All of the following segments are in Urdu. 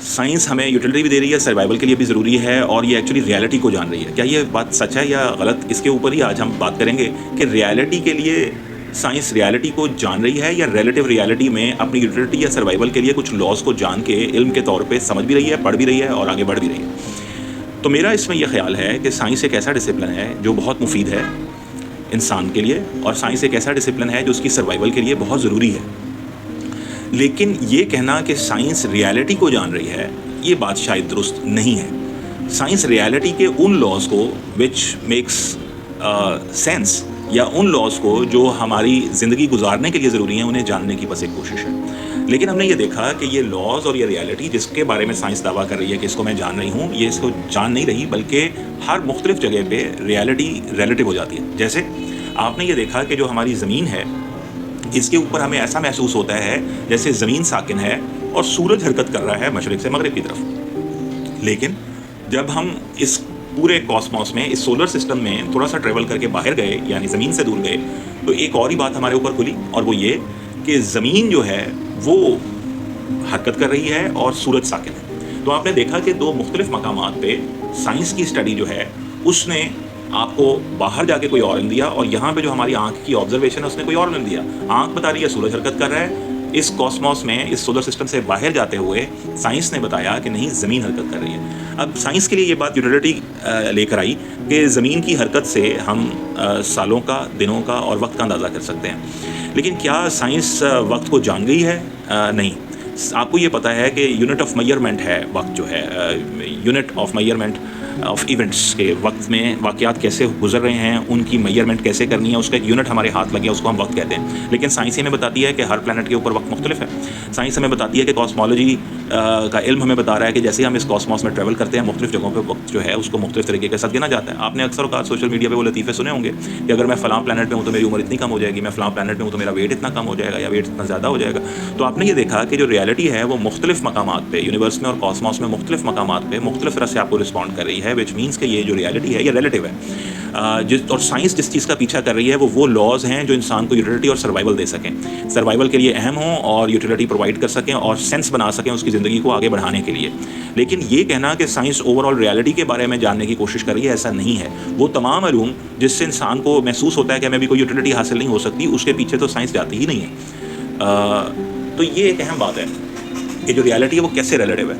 سائنس ہمیں یوٹیلیٹی بھی دے رہی ہے، سروائیول کے لیے بھی ضروری ہے، اور یہ ایکچولی ریالٹی کو جان رہی ہے. کیا یہ بات سچ ہے یا غلط؟ اس کے اوپر ہی آج ہم بات کریں گے کہ ریالٹی کے لیے سائنس ریالٹی کو جان رہی ہے یا ریلیٹیو ریالٹی میں اپنی یوٹیلیٹی یا سروائیول کے لیے کچھ لاز کو جان کے علم کے طور پہ سمجھ بھی رہی ہے، پڑھ بھی رہی ہے اور آگے بڑھ بھی رہی ہے. تو میرا اس میں یہ خیال ہے کہ سائنس ایک ایسا ڈسپلن ہے جو بہت مفید ہے انسان کے لیے، اور سائنس ایک ایسا ڈسپلن ہے جو اس کی سروائیول کے لیے بہت ضروری ہے. لیکن یہ کہنا کہ سائنس ریالٹی کو جان رہی ہے، یہ بات شاید درست نہیں ہے. سائنس ریالٹی کے ان لاز کو وچ میکس سینس، یا ان لاز کو جو ہماری زندگی گزارنے کے لیے ضروری ہیں، انہیں جاننے کی بس ایک کوشش ہے. لیکن ہم نے یہ دیکھا کہ یہ لاز اور یہ ریالٹی جس کے بارے میں سائنس دعویٰ کر رہی ہے کہ اس کو میں جان رہی ہوں، یہ اس کو جان نہیں رہی، بلکہ ہر مختلف جگہ پہ ریالٹی ریلیٹیو ہو جاتی ہے. جیسے آپ نے یہ دیکھا کہ جو ہماری زمین ہے، اس کے اوپر ہمیں ایسا محسوس ہوتا ہے جیسے زمین ساکن ہے اور سورج حرکت کر رہا ہے مشرق سے مغرب کی طرف. لیکن جب ہم اس پورے کاسموس میں، اس سولر سسٹم میں تھوڑا سا ٹریول کر کے باہر گئے، یعنی زمین سے دور گئے، تو ایک اور ہی بات ہمارے اوپر کھلی، اور وہ یہ کہ زمین جو ہے وہ حرکت کر رہی ہے اور سورج ساکن ہے. تو آپ نے دیکھا کہ دو مختلف مقامات پہ سائنس کی اسٹڈی جو ہے اس نے آپ کو باہر جا کے کوئی اور علم دیا، اور یہاں پہ جو ہماری آنکھ کی آبزرویشن ہے اس نے کوئی اور علم دیا. آنکھ بتا رہی ہے سورج حرکت کر رہا ہے، اس کاسموس میں، اس سولر سسٹم سے باہر جاتے ہوئے سائنس نے بتایا کہ نہیں، زمین حرکت کر رہی ہے. اب سائنس کے لیے یہ بات یوٹیلیٹی لے کر آئی کہ زمین کی حرکت سے ہم سالوں کا، دنوں کا اور وقت کا اندازہ کر سکتے ہیں. لیکن کیا سائنس وقت کو جان گئی ہے؟ نہیں. آپ کو یہ پتہ ہے کہ یونٹ آف میئرمنٹ ہے وقت، جو ہے unit of measurement of events, کے وقت میں واقعات کیسے گزر رہے ہیں، ان کی میئرمنٹ کیسے کرنی ہے، اس کا ایک یونٹ ہمارے ہاتھ لگے، اس کو ہم وقت کہتے ہیں. لیکن سائنس ہمیں بتاتی ہے کہ ہر پلانٹ کے اوپر وقت مختلف ہے. سائنس ہمیں بتاتی ہے کہ کاسمالوجی کا علم ہمیں بتا رہا ہے کہ جیسے ہم اس کاسموس میں ٹریول کرتے ہیں، مختلف جگہوں پہ وقت جو ہے اس کو مختلف طریقے کے ساتھ گنا جاتا ہے. آپ نے اکثر اوقات سوشل میڈیا پہ وہ لطیفے سنے ہوں گے کہ اگر میں فلاں پلانٹ پہ ہوں تو میری عمر اتنی کم ہو جائے گی، میں فلاں پلانٹ پہ ہوں تو میرا ویٹ اتنا کم ہو جائے گا، یا ویٹ اتنا زیادہ ہو جائے گا. تو آپ نے یہ دیکھا کہ جو ریالٹی ہے وہ مختلف مقامات پہ، یونیورس میں اور کاسموس میں مختلف مقامات پہ مختلف طرح سے آپ کو رسپونڈ کر رہی ہے، وچ مینس کہ یہ جو ریالٹی ہے یہ ریلیٹیو ہے. اور سائنس جس چیز کا پیچھا کر رہی ہے وہ لاز ہیں جو انسان کو یوٹیلیٹی اور سروائیول دے سکیں، سروائیول کے لیے اہم ہوں اور یوٹیلیٹی پرووائڈ کر سکیں اور سینس بنا سکیں اس کی زندگی کو آگے بڑھانے کے لیے. لیکن یہ کہنا کہ سائنس اوور آل ریالٹی کے بارے میں جاننے کی کوشش کر رہی ہے، ایسا نہیں ہے. وہ تمام علوم جس سے انسان کو محسوس ہوتا ہے کہ ہمیں بھی کوئی یوٹیلیٹی حاصل نہیں ہو سکتی، اس کے پیچھے تو سائنس جاتی ہی نہیں ہے. تو یہ ایک اہم بات ہے کہ جو ریالٹی ہے وہ کیسے ریلیٹیو ہے.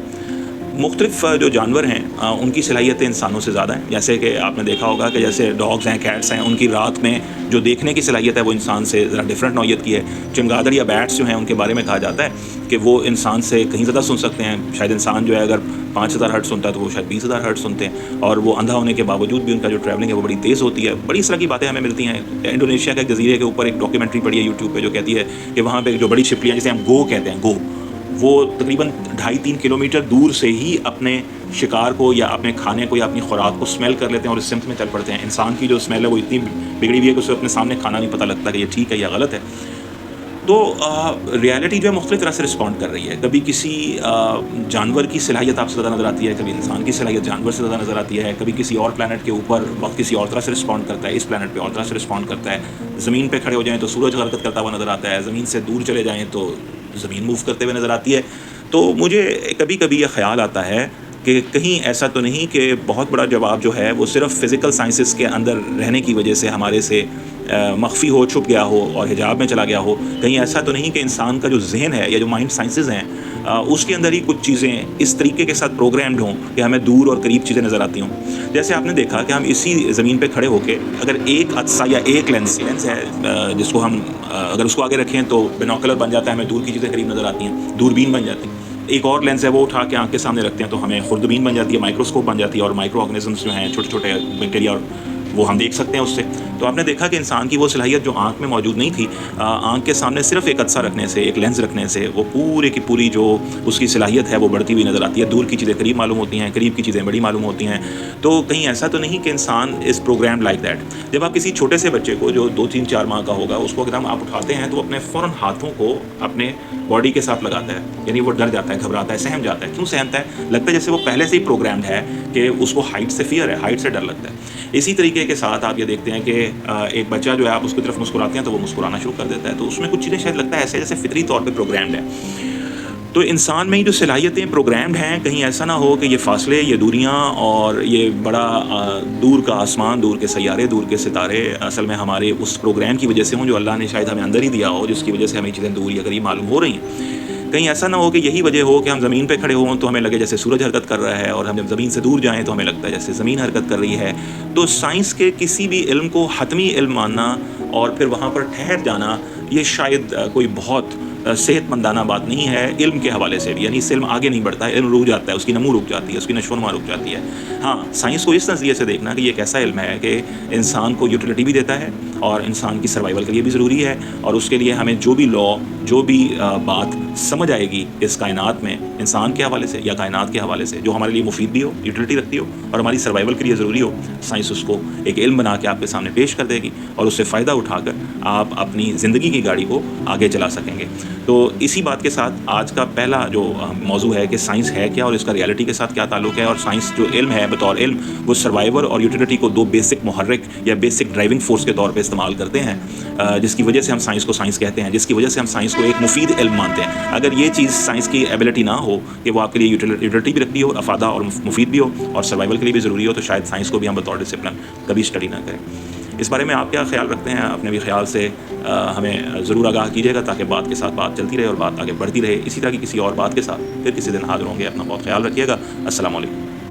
مختلف جو جانور ہیں ان کی صلاحیتیں انسانوں سے زیادہ ہیں. جیسے کہ آپ نے دیکھا ہوگا کہ جیسے ڈاگز ہیں، کیٹس ہیں، ان کی رات میں جو دیکھنے کی صلاحیت ہے وہ انسان سے ذرا ڈفرینٹ نوعیت کی ہے. چمگادڑ یا بیٹس جو ہیں ان کے بارے میں کہا جاتا ہے کہ وہ انسان سے کہیں زیادہ سن سکتے ہیں. شاید انسان جو ہے اگر 5000 ہرٹز سنتا ہے تو وہ شاید 20000 ہرٹز سنتے ہیں، اور وہ اندھا ہونے کے باوجود بھی ان کا جو ٹریولنگ ہے وہ بڑی تیز ہوتی ہے. بڑی اس طرح کی باتیں ہمیں ملتی ہیں. انڈونیشیا کے جزیرے کے اوپر ایک ڈاکیومنٹری پڑی ہے یوٹیوب پہ جو کہتی ہے کہ وہاں پہ جو بڑی چھپکلیاں جسے ہم گو کہتے ہیں، گو، وہ تقریباً 2.5-3 کلومیٹر دور سے ہی اپنے شکار کو یا اپنے کھانے کو یا اپنی خوراک کو اسمیل کر لیتے ہیں اور اس سمت میں چل پڑتے ہیں. انسان کی جو اسمیل ہے وہ اتنی بگڑی ہوئی ہے کہ اسے اپنے سامنے کھانا نہیں پتہ لگتا کہ یہ ٹھیک ہے یا غلط ہے. تو ریالٹی جو ہے مختلف طرح سے رسپونڈ کر رہی ہے. کبھی کسی جانور کی صلاحیت آپ سے زیادہ نظر آتی ہے، کبھی انسان کی صلاحیت جانور سے زیادہ نظر آتی ہے، کبھی کسی اور پلانٹ کے اوپر وقت کسی اور طرح سے رسپونڈ کرتا ہے، اس پلانٹ پہ اور طرح سے رسپونڈ کرتا ہے. زمین پہ کھڑے ہو جائیں تو سورج حرکت کرتا ہوا نظر آتا ہے، زمین سے دور چلے جائیں تو زمین موو کرتے ہوئے نظر آتی ہے. تو مجھے کبھی کبھی یہ خیال آتا ہے کہ کہیں ایسا تو نہیں کہ بہت بڑا جواب جو ہے وہ صرف فزیکل سائنسز کے اندر رہنے کی وجہ سے ہمارے سے مخفی ہو، چھپ گیا ہو اور حجاب میں چلا گیا ہو. کہیں ایسا تو نہیں کہ انسان کا جو ذہن ہے یا جو مائنڈ سائنسز ہیں اس کے اندر ہی کچھ چیزیں اس طریقے کے ساتھ پروگرامڈ ہوں کہ ہمیں دور اور قریب چیزیں نظر آتی ہوں. جیسے آپ نے دیکھا کہ ہم اسی زمین پہ کھڑے ہو کے اگر ایک عدسہ یا ایک لینس ہے جس کو ہم اگر اس کو آگے رکھیں تو بینوکولر بن جاتا ہے، ہمیں دور کی چیزیں قریب نظر آتی ہیں، دوربین بن جاتی ہیں. ایک اور لینس ہے وہ اٹھا کے آنکھ کے سامنے رکھتے ہیں تو ہمیں خوردبین بن جاتی ہے، مائکروسکوپ بن جاتی ہے، اور مائکرو آرگنزمس جو ہیں، چھوٹے چھوٹے بیکٹیریا، اور وہ ہم دیکھ سکتے ہیں اس سے. تو آپ نے دیکھا کہ انسان کی وہ صلاحیت جو آنکھ میں موجود نہیں تھی، آنکھ کے سامنے صرف ایک عدسہ رکھنے سے، ایک لینس رکھنے سے وہ پورے کی پوری جو اس کی صلاحیت ہے وہ بڑھتی ہوئی نظر آتی ہے. دور کی چیزیں قریب معلوم ہوتی ہیں، قریب کی چیزیں بڑی معلوم ہوتی ہیں. تو کہیں ایسا تو نہیں کہ انسان از پروگرامڈ لائک دیٹ. جب آپ کسی چھوٹے سے بچے کو جو 2-3-4 ماہ کا ہوگا اس کو اگر آپ اٹھاتے ہیں تو اپنے فوراً ہاتھوں کو اپنے باڈی کے ساتھ لگاتا ہے، یعنی وہ ڈر جاتا ہے، گھبراتا ہے، سہم جاتا ہے. کیوں سہمتا ہے؟ لگتا ہے جیسے وہ پہلے سے ہی پروگرامڈ ہے کہ اس کو ہائٹ سے فیئر ہے، ہائٹ سے ڈر لگتا ہے. اسی طریقے کے ساتھ آپ یہ دیکھتے ہیں کہ ایک بچہ جو ہے آپ اس کی طرف مسکراتے ہیں تو وہ مسکرانا شروع کر دیتا ہے. تو اس میں کچھ چیزیں شاید لگتا ہے ایسے جیسے فطری طور پہ پروگرامڈ ہے. تو انسان میں ہی جو صلاحیتیں پروگرامڈ ہیں، کہیں ایسا نہ ہو کہ یہ فاصلے، یہ دوریاں اور یہ بڑا دور کا آسمان، دور کے سیارے، دور کے ستارے اصل میں ہمارے اس پروگرام کی وجہ سے ہوں جو اللہ نے شاید ہمیں اندر ہی دیا ہو، جس کی وجہ سے ہمیں چیزیں دور یا قریب معلوم ہو رہی ہیں۔ کہیں ایسا نہ ہو کہ یہی وجہ ہو کہ ہم زمین پہ کھڑے ہوں تو ہمیں لگے جیسے سورج حرکت کر رہا ہے، اور ہم جب زمین سے دور جائیں تو ہمیں لگتا ہے جیسے زمین حرکت کر رہی ہے۔ تو سائنس کے کسی بھی علم کو حتمی علم ماننا اور پھر وہاں پر ٹھہر جانا، یہ شاید کوئی بہت صحت مندانہ بات نہیں ہے علم کے حوالے سے بھی۔ یعنی اس سے علم آگے نہیں بڑھتا ہے، علم رک جاتا ہے، اس کی نمو رک جاتی ہے، اس کی نشو و نما رک جاتی ہے۔ ہاں، سائنس کو اس نظریے سے دیکھنا کہ یہ ایک ایسا علم ہے کہ انسان کو یوٹیلیٹی بھی دیتا ہے اور انسان کی سروائیول کے لیے بھی ضروری ہے، اور اس کے لیے ہمیں جو بھی لا، جو بھی بات سمجھ آئے گی اس کائنات میں انسان کے حوالے سے یا کائنات کے حوالے سے، جو ہمارے لیے مفید بھی ہو، یوٹیلیٹی رکھتی ہو اور ہماری سروائیول کے لیے ضروری ہو، سائنس اس کو ایک علم بنا کے آپ کے سامنے پیش کر دے گی، اور اس سے فائدہ اٹھا کر آپ اپنی زندگی کی گاڑی کو آگے چلا سکیں گے۔ تو اسی بات کے ساتھ آج کا پہلا جو موضوع ہے کہ سائنس ہے کیا اور اس کا ریالٹی کے ساتھ کیا تعلق ہے، اور سائنس جو علم ہے بطور علم وہ سروائیول اور یوٹیلیٹی کو دو بیسک محرک یا بیسک ڈرائیونگ فورس کے طور پہ استعمال کرتے ہیں، جس کی وجہ سے ہم سائنس کو سائنس کہتے ہیں، جس کی وجہ سے ہم سائنس کو ایک مفید علم مانتے ہیں۔ اگر یہ چیز سائنس کی ایبلٹی نہ ہو کہ وہ آپ کے لیے یوٹیلیٹی بھی رکھتی ہو، افادہ اور مفید بھی ہو، اور سروائیول کے لیے بھی ضروری ہو، تو شاید سائنس کو بھی ہم بطور ڈسپلن کبھی اسٹڈی نہ کریں۔ اس بارے میں آپ کیا خیال رکھتے ہیں؟ اپنے بھی خیال سے ہمیں ضرور آگاہ کیجیے گا، تاکہ بات کے ساتھ بات چلتی رہے اور بات آگے بڑھتی رہے۔ اسی طرح کی کسی اور بات کے ساتھ پھر کسی دن حاضر ہوں گے۔ اپنا بہت خیال رکھیے گا۔ السلام علیکم۔